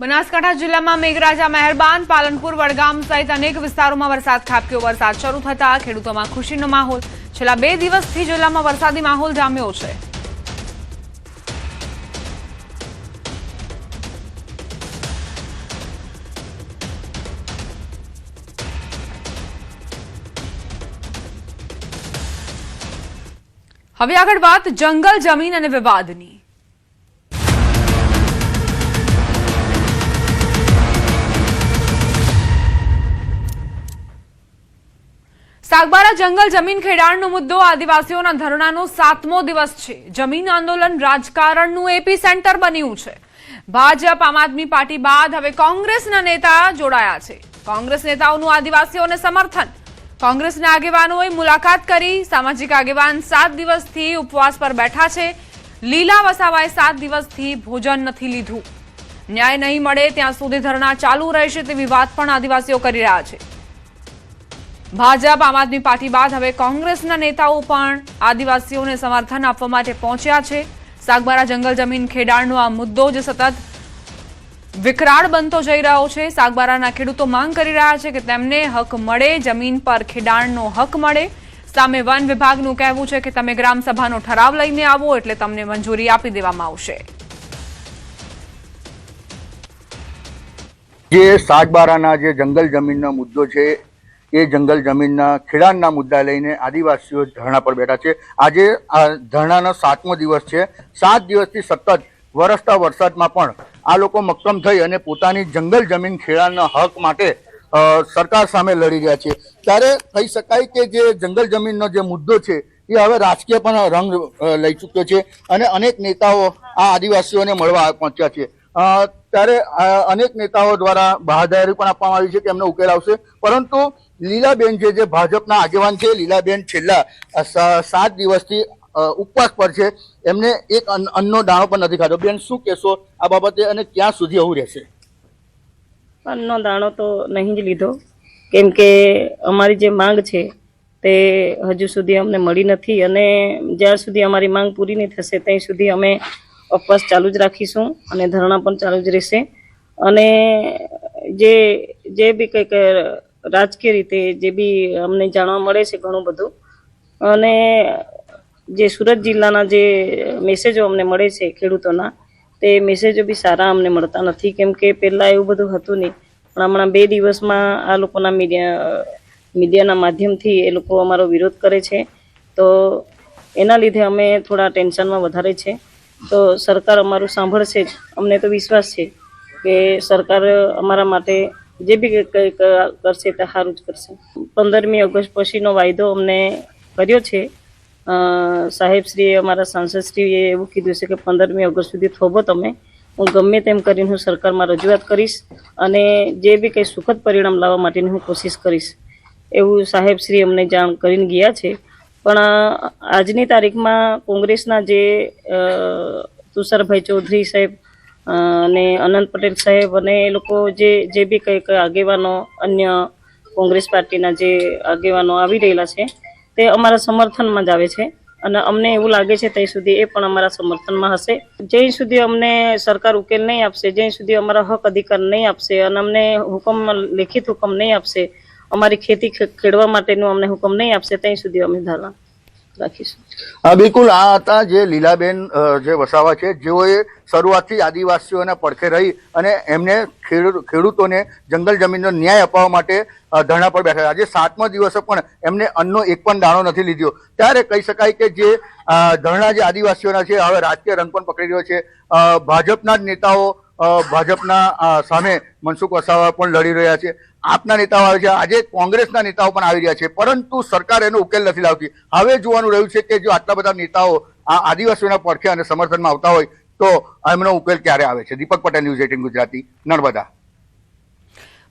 બનાસકાંઠા જિલ્લામાં મેઘરાજા મહેરબાન પાલનપુર વડગામ સહિત અનેક વિસ્તારોમાં વરસાદ ખાબક્યો। વરસાદ શરૂ થતા ખેડૂતોમાં ખુશીનો માહોલ। છેલ્લા 2 દિવસથી જિલ્લામાં વરસાદી માહોલ જામ્યો છે। હવે આગળ વાત જંગલ જમીન અને વિવાદની। સાગબારા જંગલ જમીન ખેડાણનો મુદ્દો આદિવાસીઓના ધરણાનો 7મો દિવસ છે। જમીન આંદોલન રાજકારણનું એપી સેન્ટર બન્યું છે। ભાજપ આમ આદમી પાર્ટી બાદ હવે કોંગ્રેસના નેતા જોડાયા છે। કોંગ્રેસ નેતાઓનું આદિવાસીઓને સમર્થન। કોંગ્રેસના આગેવાનોએ મુલાકાત કરી। સામાજિક આગેવાન 7 દિવસથી ઉપવાસ પર બેઠા છે। લીલા વસાવાએ 7 દિવસથી ભોજન નથી લીધું। ન્યાય નહીં મળે ત્યાં સુધી ધરણા ચાલુ રહેશે તેવી વાત પણ આદિવાસીઓ કરી રહ્યા છે। ભાજપ આમ આદમી પાર્ટી બાદ હવે કોંગ્રેસના નેતાઓ પણ આદિવાસીઓને સમર્થન આપવા માટે પહોંચ્યા છે। સાગબારા જંગલ જમીન ખેડાણનો આ મુદ્દો જે સતત વિકરાળ બનતો જઈ રહ્યો છે। સાગબારાના ખેડૂતો માંગ કરી રહ્યા છે કે તેમને હક મળે, જમીન પર ખેડાણનો હક મળે। સામે વન વિભાગનું કહેવું છે કે તમે ગ્રામ સભાનો ઠરાવ લઈને આવો એટલે તમને મંજૂરી આપી દેવામાં આવશે। જે સાગબારાના જે જંગલ જમીનનો મુદ્દો છે એ જંગલ જમીનના ખેડાણના મુદ્દા લઈને આદિવાસીઓ ધરણા પર બેઠા છે। આજે આ ધરણાનો 7મો દિવસ છે। 7 દિવસથી સતત વરસતા વરસાદમાં પણ આ લોકો મક્કમ થઈ અને પોતાની જંગલ જમીન ખેડાણના હક માટે સરકાર સામે લડી રહ્યા છે। ત્યારે કહી શકાય કે જે જંગલ જમીનનો જે મુદ્દો છે એ હવે રાજકીય પણ રંગ લઈ ચૂક્યો છે અને અનેક નેતાઓ આ આદિવાસીઓને મળવા પહોંચ્યા છે। ત્યારે અનેક નેતાઓ દ્વારા બાહાદારી પણ આપવામાં આવી છે કે એમનો ઉકેલ આવશે, પરંતુ લીલાબેન જે ભાજપના આગેવાન છે, લીલાબેન છેલ્લા 7 દિવસથી ઉપવાસ પર છે। એમને એક અન્નનો દાણો પણ નથી ખાધો। બેન, શું કહેશો આ બાબતે અને ક્યાં સુધી આવું રહેશે? અન્નનો દાણો તો નહીં જ લીધો, કેમ કે અમારી જે માંગ છે તે હજુ સુધી અમને મળી નથી અને જ્યાં સુધી અમારી માંગ પૂરી નહીં થશે ત્યાં સુધી અમે ઉપવાસ ચાલુ જ રાખીશું અને ધરણા પણ ચાલુ જ રહેશે। અને જે બી કંઈક રાજકીય રીતે જે બી અમને જાણવા મળે છે ઘણું બધું, અને જે સુરત જિલ્લાના જે મેસેજો અમને મળે છે ખેડૂતોના, તે મેસેજો બી સારા અમને મળતા નથી, કેમ કે પહેલાં એવું બધું હતું નહીં, પણ હમણાં 2 દિવસમાં આ લોકોના મીડિયાના માધ્યમથી એ લોકો અમારો વિરોધ કરે છે, તો એના લીધે અમે થોડા ટેન્શનમાં વધારે છે। તો સરકાર અમારું સાંભળશે જ, અમને તો વિશ્વાસ છે કે સરકાર અમારા માટે જે બી કંઈક કરશે તે સારું જ કરશે। 15મી ઓગસ્ટ પછીનો વાયદો અમને કર્યો છે। સાહેબશ્રીએ, અમારા સાંસદશ્રીએ એવું કીધું છે કે 15મી ઓગસ્ટ સુધી થોભો તમે, હું ગમે તેમ કરીને હું સરકારમાં રજૂઆત કરીશ અને જે બી કંઈ સુખદ પરિણામ લાવવા માટેની હું કોશિશ કરીશ, એવું સાહેબશ્રી અમને જાણ કરીને ગયા છે। પણ આજની તારીખમાં કોંગ્રેસના જે તુષારભાઈ ચૌધરી સાહેબ અને અનંત પટેલ સાહેબ અને એ લોકો જે બી કંઈક આગેવાનો, અન્ય કોંગ્રેસ પાર્ટીના જે આગેવાનો આવી રહેલા છે તે અમારા સમર્થનમાં જ આવે છે અને અમને એવું લાગે છે ત્યાં સુધી એ પણ અમારા સમર્થનમાં હશે। જ્યાં સુધી અમને સરકાર ઉકેલ નહીં આપશે, જ્યાં સુધી અમારા હક અધિકાર નહીં આપશે અને અમને લેખિત હુકમ નહીં આપશે, અમારી ખેતી ખેડવા માટેનું અમને હુકમ નહીં આપશે, ત્યાં સુધી અમે ધરણા રાખીશું। બિલકુલ, આ હતા જે લીલાબેન જે વસાવા છે, જેઓએ શરૂઆતથી આદિવાસીઓના પડખે રહી અને એમને ખેડૂતોને જંગલ જમીનનો ન્યાય અપાવવા માટે ધરણા પર બેઠા। આજે 7મો દિવસે પણ એમને અન્નનો એક પણ દાણો નથી લીધો। ત્યારે કહી શકાય કે જે ધરણા જે આદિવાસીઓના છે હવે રાજકીય રંગ પણ પકડી રહ્યો છે। ભાજપના જ નેતાઓ ભાજપના સામે મનસુખ વસાવા પણ લડી રહ્યા છે, આપના નેતાઓ આવે છે, આજે કોંગ્રેસના નેતાઓ પણ આવી રહ્યા છે, પરંતુ સરકાર એનો ઉકેલ નથી લાવતી। હવે જોવાનું રહ્યું છે કે જો આટલા બધા નેતાઓ આ આદિવાસીઓના પડખે અને સમર્થનમાં આવતા હોય તો એમનો ઉકેલ ક્યારે આવે છે। દીપક પટેલ, ન્યૂઝ 18 ગુજરાતી, નર્મદા।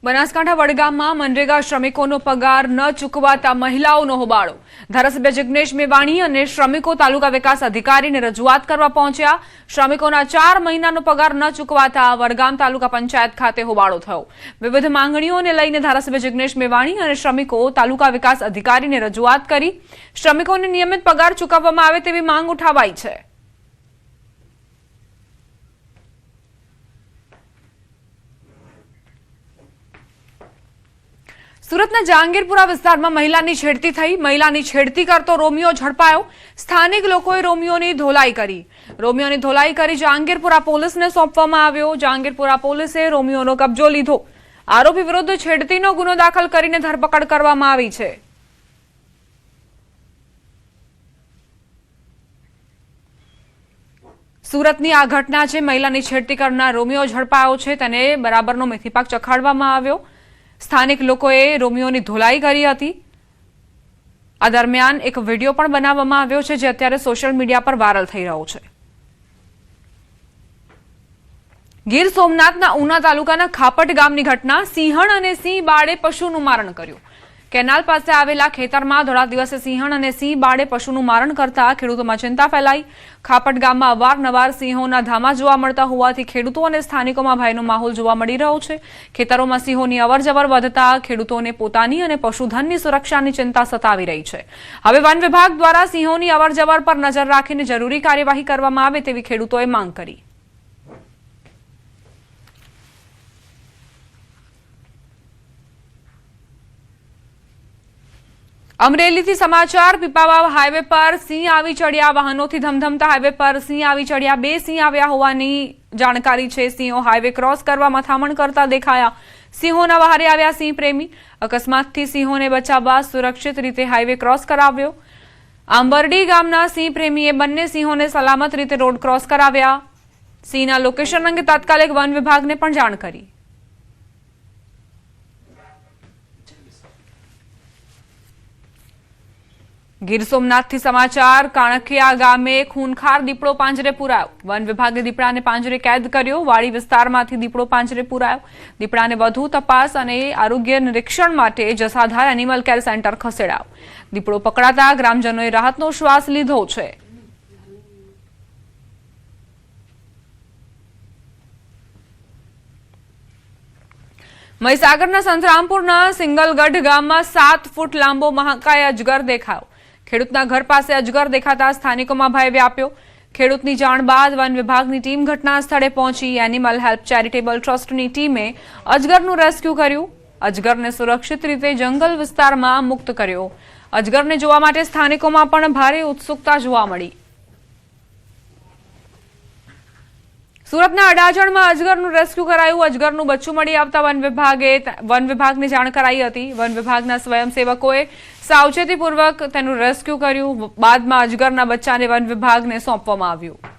બનાસકાંઠા વડગામમાં મનરેગા શ્રમિકોનો પગાર ન ચૂકવાતા મહિલાઓનો હોબાળો। ધારાસભ્ય જિગ્નેશ મેવાણી અને શ્રમિકો તાલુકા વિકાસ અધિકારીને રજૂઆત કરવા પહોંચ્યા। શ્રમિકોના 4 મહિનાનો પગાર ન ચૂકવાતા વડગામ તાલુકા પંચાયત ખાતે હોબાળો થયો। વિવિધ માંગણીઓને લઈને ધારાસભ્ય જિગ્નેશ મેવાણી અને શ્રમિકો તાલુકા વિકાસ અધિકારીને રજૂઆત કરી। શ્રમિકોને નિયમિત પગાર ચૂકવવામાં આવે તેવી માંગ ઉઠાવાઈ છે। સુરતના જહાંગીરપુરા વિસ્તારમાં મહિલાની છેડતી થઈ. મહિલાની છેડતી કરતો રોમિયો ઝડપાયો. સ્થાનિક લોકોએ રોમિયોની ધોલાઈ કરી જહાંગીરપુરા પોલીસને સોંપવામાં આવ્યો. જહાંગીરપુરા પોલીસે રોમિયોનો કબજો લીધો. આરોપી વિરુદ્ધ છેડતીનો ગુનો દાખલ કરીને ધરપકડ કરવામાં આવી છે. સુરતની આ ઘટના છે. મહિલાની છેડતી કરનાર રોમિયો ઝડપાયો છે. તેને બરાબરનો મેથીપાક ચખાડવામાં આવ્યો. સ્થાનિક લોકોએ રોમિયોની ધોલાઈ કરી હતી. આ દરમિયાન એક વિડીયો પણ બનાવવામાં આવ્યો છે જે અત્યારે સોશિયલ મીડિયા પર વાયરલ થઈ રહ્યો છે. ગીર સોમનાથના ઉના તાલુકાના ખાપટ ગામની ઘટના. સિંહણ અને સિંહ બાળે પશુનું મારણ કર્યું. કેનાલ પાસે આવેલા ખેતરમાં ધોળા દિવસે સિંહણ અને સિંહ બાળે પશુનું મારણ કરતા ખેડૂતોમાં ચિંતા ફેલાઈ. ખાપટ ગામમાં અવારનવાર સિંહોના ધામા જોવા મળતા હોવાથી ખેડૂતો અને સ્થાનિકોમાં ભયનો માહોલ જોવા મળી રહ્યો છે. ખેતરોમાં સિંહોની અવરજવર વધતા ખેડૂતોને પોતાની અને પશુધનની સુરક્ષાની ચિંતા સતાવી રહી છે. હવે વન વિભાગ દ્વારા સિંહોની અવરજવર પર નજર રાખીને જરૂરી કાર્યવાહી કરવામાં આવે તેવી ખેડૂતોએ માંગ કરી. અમરેલીથી સમાચાર. પીપાવાવ હાઈવે પર સિંહ આવી ચડ્યા. વાહનોથી ધમધમતા હાઈવે પર સિંહ આવી ચડ્યા. 2 સિંહ આવ્યા હોવાની જાણકારી છે. સિંહો હાઈવે ક્રોસ કરવા મથામણ કરતા દેખાયા. સિંહોના વહારે આવ્યા સિંહ પ્રેમી. અકસ્માતથી સિંહોને બચાવવા સુરક્ષિત રીતે હાઈવે ક્રોસ કરાવ્યો. આંબરડી ગામના સિંહ પ્રેમીએ બંને સિંહોને સલામત રીતે રોડ ક્રોસ કરાવ્યા. સિંહના લોકેશન અંગે તાત્કાલિક વન વિભાગને પણ જાણ કરી. ગીર સોમનાથથી સમાચાર. કાણખિયા ગામે ખૂનખાર દીપડો પાંજરે પુરાયો. વન વિભાગે દીપડાને પાંજરે કેદ કર્યો. વાડી વિસ્તારમાંથી દીપડો પાંજરે પુરાયો. દીપડાને વધુ તપાસ અને આરોગ્ય નિરીક્ષણ માટે જસાધાર એનિમલ કેર સેન્ટર ખસેડાયો. દીપડો પકડાતા ગ્રામજનોએ રાહતનો શ્વાસ લીધો છે. મહીસાગરના સંતરામપુરના સિંગલગઢ ગામમાં 7 ફૂટ લાંબો મહાકાય અજગર દેખાયો. ખેડૂતના ઘર પાસે અજગર દેખાતા સ્થાનિકોમાં ભય વ્યાપ્યો. ખેડૂતની જાણ બાદ વન વિભાગની ટીમ ઘટના સ્થળે પહોંચી. એનિમલ હેલ્પ ચેરિટેબલ ટ્રસ્ટની ટીમે અજગરનું રેસ્ક્યુ કર્યું. અજગરને સુરક્ષિત રીતે જંગલ વિસ્તારમાં મુક્ત કર્યો. અજગરને જોવા માટે સ્થાનિકોમાં પણ ભારે ઉત્સુકતા જોવા મળી. સુરતના અડાજણમાં અજગરનું રેસ્ક્યુ કરાયું. અજગરનું બચ્ચું મળી આવતા વન વિભાગને જાણ કરાઈ હતી. વન વિભાગના સ્વયંસેવકોએ સાવચેતીપૂર્વક તેનું રેસ્ક્યુ કર્યું. બાદમાં અજગરના બચ્ચાને વન વિભાગને સોંપવામાં આવ્યું.